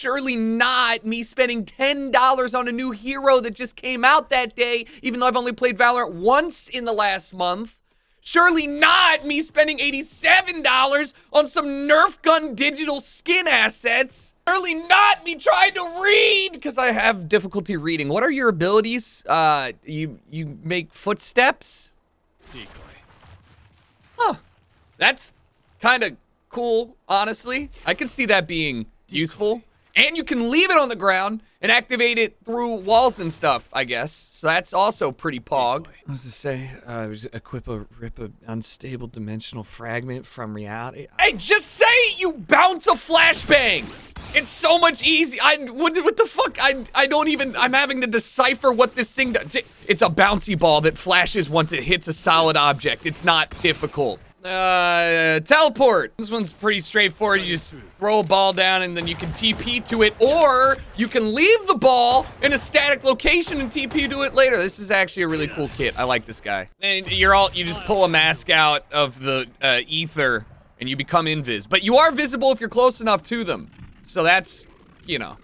surely not me spending $10 on a new hero that just came out that day, even though I've only played Valorant once in the last month. Surely not me spending $87 on some Nerf gun digital skin assets. Surely not me trying to read, because I have difficulty reading. What are your abilities? You make footsteps? Decoy. Huh. That's kind of cool, honestly. I could see that being useful. And you can leave it on the ground and activate it through walls and stuff, I guess. So that's also pretty pog. What does it say? Rip a unstable dimensional fragment from reality. Hey, just say you bounce a flashbang. It's so much easier. What the fuck? I don't even, I'm having to decipher what this thing does. It's a bouncy ball that flashes once it hits a solid object. It's not difficult. Teleport. This one's pretty straightforward. You just throw a ball down and then you can TP to it, or you can leave the ball in a static location and TP to it later. This is actually a really cool kit. I like this guy. And you just pull a mask out of the ether and you become invis. But you are visible if you're close enough to them. So that's, you know.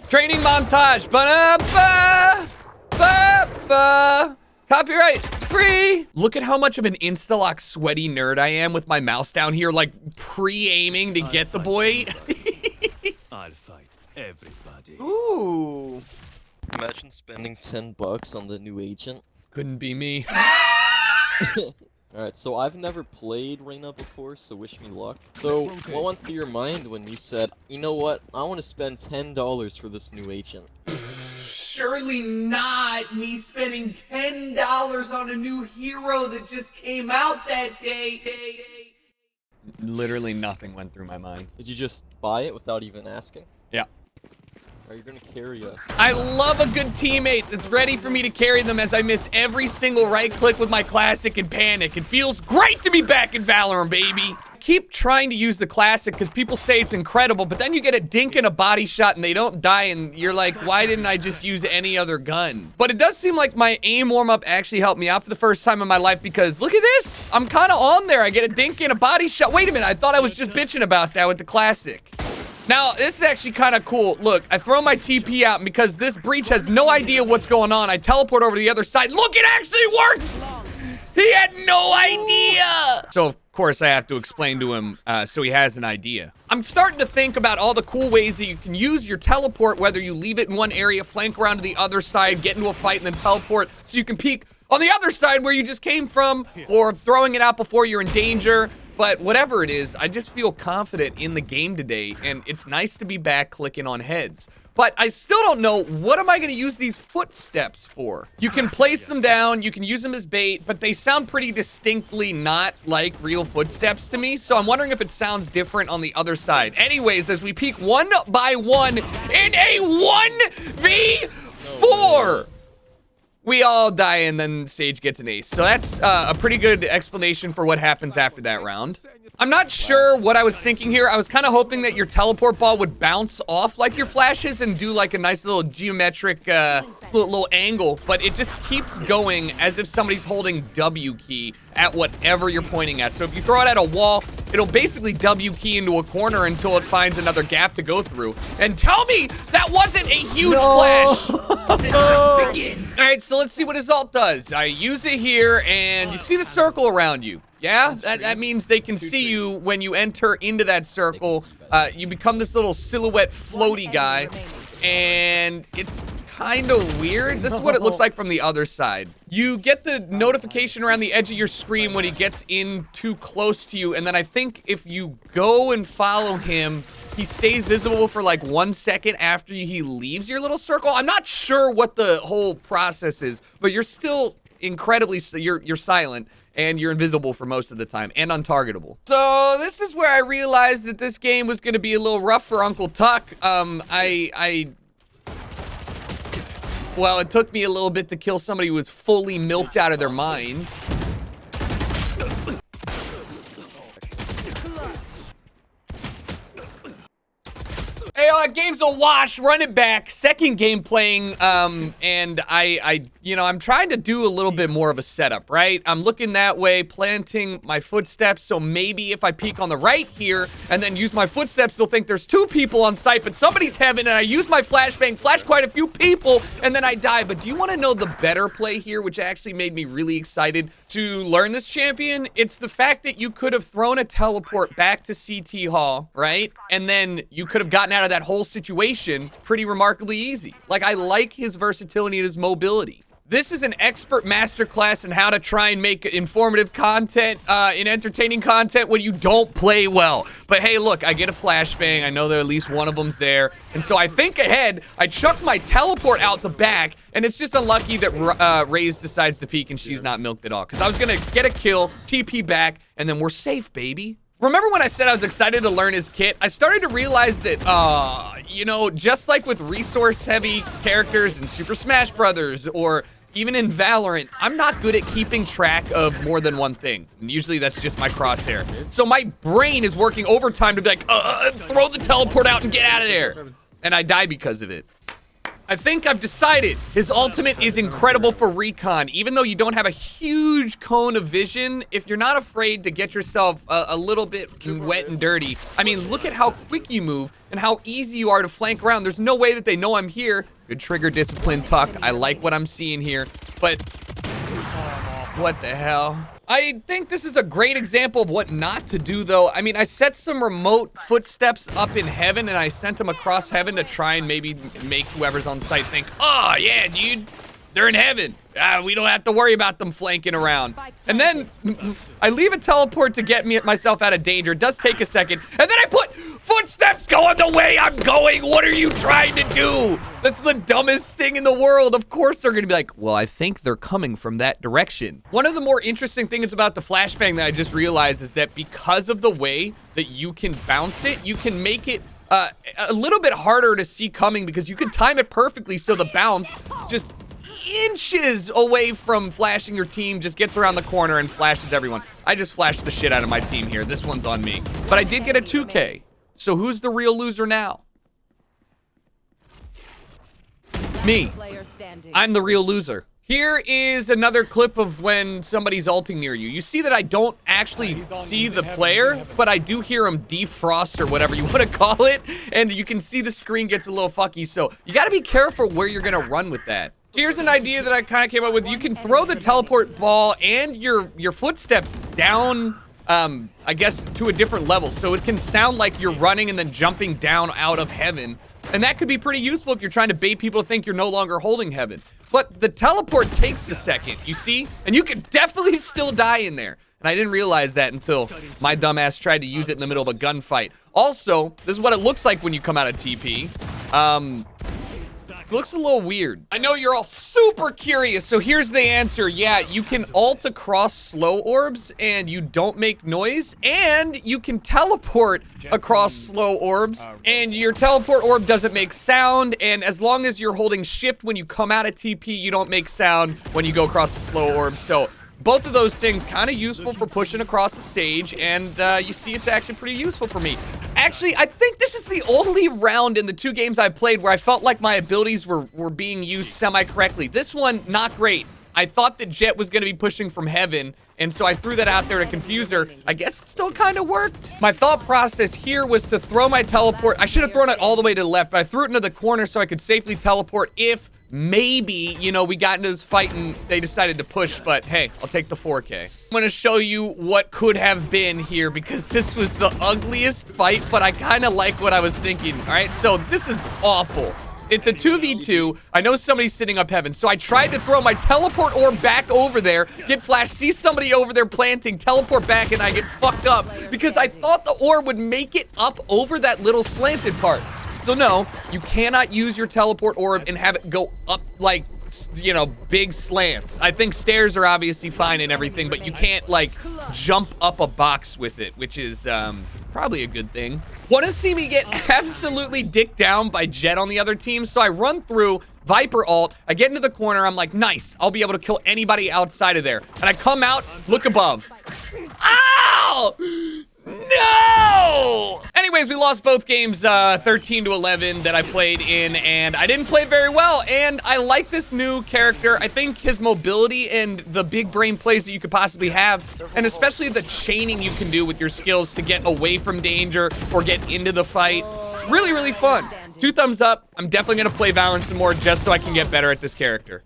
Training montage. Ba-da-ba, ba-ba. Copyright free. Look at how much of an insta-lock sweaty nerd I am with my mouse down here, like pre-aiming to get the boy. I'll fight everybody. Ooh. Imagine spending $10 on the new agent. Couldn't be me. Alright, so I've never played Reyna before, so wish me luck. So, what went through your mind when you said, you know what, I want to spend $10 for this new agent? Surely not me spending $10 on a new hero that just came out that day. Literally nothing went through my mind. Did you just buy it without even asking? Yeah. Are you gonna carry us? I love a good teammate that's ready for me to carry them as I miss every single right click with my classic and panic. It feels great to be back in Valorant, baby. Keep trying to use the classic because people say it's incredible, but then you get a dink and a body shot and they don't die, and you're like, why didn't I just use any other gun? But it does seem like my aim warm-up actually helped me out for the first time in my life, because look at this. I'm kind of on there. I get a dink and a body shot. Wait a minute. I thought I was just bitching about that with the classic. Now, this is actually kind of cool. Look, I throw my TP out, and because this breach has no idea what's going on, I teleport over to the other side. Look, it actually works! He had no idea! So, of course, I have to explain to him so he has an idea. I'm starting to think about all the cool ways that you can use your teleport, whether you leave it in one area, flank around to the other side, get into a fight, and then teleport so you can peek on the other side where you just came from, or throwing it out before you're in danger. But whatever it is, I just feel confident in the game today, and it's nice to be back clicking on heads. But I still don't know, what am I going to use these footsteps for? You can place them down, you can use them as bait, but they sound pretty distinctly not like real footsteps to me, so I'm wondering if it sounds different on the other side. Anyways, as we peek one by one in a 1v4! We all die, and then Sage gets an ace. So that's a pretty good explanation for what happens after that round. I'm not sure what I was thinking here. I was kind of hoping that your teleport ball would bounce off like your flashes and do like a nice little geometric little angle, but it just keeps going as if somebody's holding W key at whatever you're pointing at. So if you throw it at a wall, it'll basically W key into a corner until it finds another gap to go through. And tell me that wasn't a huge flash. All right, so let's see what his ult does. I use it here, and you see the circle around you. Yeah, that means they can see you when you enter into that circle. You become this little silhouette floaty guy, and it's kind of weird. This is what it looks like from the other side. You get the notification around the edge of your screen when he gets in too close to you, and then I think if you go and follow him, he stays visible for like 1 second after he leaves your little circle. I'm not sure what the whole process is, but you're still incredibly, you're silent. And you're invisible for most of the time, and untargetable. So this is where I realized that this game was gonna be a little rough for Uncle Tuck. Well, it took me a little bit to kill somebody who was fully milked out of their mind. Hey, game's a wash. Run it back. Second game playing, and I'm trying to do a little bit more of a setup, right? I'm looking that way, planting my footsteps, so maybe if I peek on the right here and then use my footsteps, they'll think there's 2 people on site, but somebody's heaven, and I use my flashbang, flash quite a few people, and then I die. But do you want to know the better play here, which actually made me really excited to learn this champion? It's the fact that you could have thrown a teleport back to CT Hall, right? And then you could have gotten out of that whole situation pretty remarkably easy. Like, I like his versatility and his mobility. This is an expert masterclass in how to try and make informative content, in entertaining content when you don't play well. But hey, look, I get a flashbang. I know that at least one of them's there. And so I think ahead, I chuck my teleport out the back, and it's just unlucky that Raze decides to peek and she's not milked at all. Because I was gonna get a kill, TP back, and then we're safe, baby. Remember when I said I was excited to learn his kit? I started to realize that, you know, just like with resource-heavy characters in Super Smash Brothers or even in Valorant, I'm not good at keeping track of more than one thing. And usually that's just my crosshair. So my brain is working overtime to be like, throw the teleport out and get out of there. And I die because of it. I think I've decided his ultimate is incredible for recon. Even though you don't have a huge cone of vision, if you're not afraid to get yourself a little bit wet and dirty, I mean, look at how quick you move and how easy you are to flank around. There's no way that they know I'm here. Good trigger discipline, Tuck. I like what I'm seeing here, but what the hell? I think this is a great example of what not to do, though. I mean, I set some remote footsteps up in heaven, and I sent them across heaven to try and maybe make whoever's on site think, oh, yeah, dude, they're in heaven. We don't have to worry about them flanking around. And then I leave a teleport to get myself out of danger. It does take a second. And then I put footsteps going the way I'm going. What are you trying to do? That's the dumbest thing in the world. Of course they're going to be like, well, I think they're coming from that direction. One of the more interesting things about the flashbang that I just realized is that because of the way that you can bounce it, you can make it a little bit harder to see coming because you can time it perfectly so the bounce just inches away from flashing your team, just gets around the corner and flashes everyone. I just flashed the shit out of my team here. This one's on me. But I did get a 2K. So who's the real loser now? Me. I'm the real loser. Here is another clip of when somebody's ulting near you. You see that I don't actually see the player, but I do hear him defrost or whatever you want to call it. And you can see the screen gets a little fucky. So you got to be careful where you're going to run with that. Here's an idea that I kind of came up with. You can throw the teleport ball and your footsteps down, I guess, to a different level. So it can sound like you're running and then jumping down out of heaven. And that could be pretty useful if you're trying to bait people to think you're no longer holding heaven. But the teleport takes a second, you see? And you can definitely still die in there. And I didn't realize that until my dumbass tried to use it in the middle of a gunfight. Also, this is what it looks like when you come out of TP. It looks a little weird. I know you're all super curious, so here's the answer. Yeah, you can ult across slow orbs and you don't make noise, and you can teleport across slow orbs and your teleport orb doesn't make sound, and as long as you're holding shift when you come out of TP, you don't make sound when you go across the slow orb. So both of those things kind of useful for pushing across the stage, and you see it's actually pretty useful for me. Actually, I think this is the only round in the 2 games I played where I felt like my abilities were being used semi-correctly. This one, not great. I thought that Jet was going to be pushing from heaven, and so I threw that out there to confuse her. I guess it still kind of worked. My thought process here was to throw my teleport. I should have thrown it all the way to the left, but I threw it into the corner so I could safely teleport if maybe, you know, we got into this fight and they decided to push, but hey, I'll take the 4K. I'm gonna show you what could have been here because this was the ugliest fight, but I kind of like what I was thinking. All right, so this is awful. It's a 2v2. I know somebody's sitting up heaven, so I tried to throw my teleport orb back over there, get flashed, see somebody over there planting, teleport back, and I get fucked up because I thought the orb would make it up over that little slanted part. So no, you cannot use your teleport orb and have it go up like, you know, big slants. I think stairs are obviously fine and everything, but you can't like jump up a box with it, which is probably a good thing. Want to see me get absolutely dicked down by Jet on the other team? So I run through Viper ult, I get into the corner, I'm like, nice, I'll be able to kill anybody outside of there. And I come out, look above. Ow! No! Anyways, we lost both games 13 to 11 that I played in, and I didn't play very well. And I like this new character. I think his mobility and the big brain plays that you could possibly have, and especially the chaining you can do with your skills to get away from danger or get into the fight. Really, really fun. 2 thumbs up. I'm definitely gonna play Valorant some more just so I can get better at this character.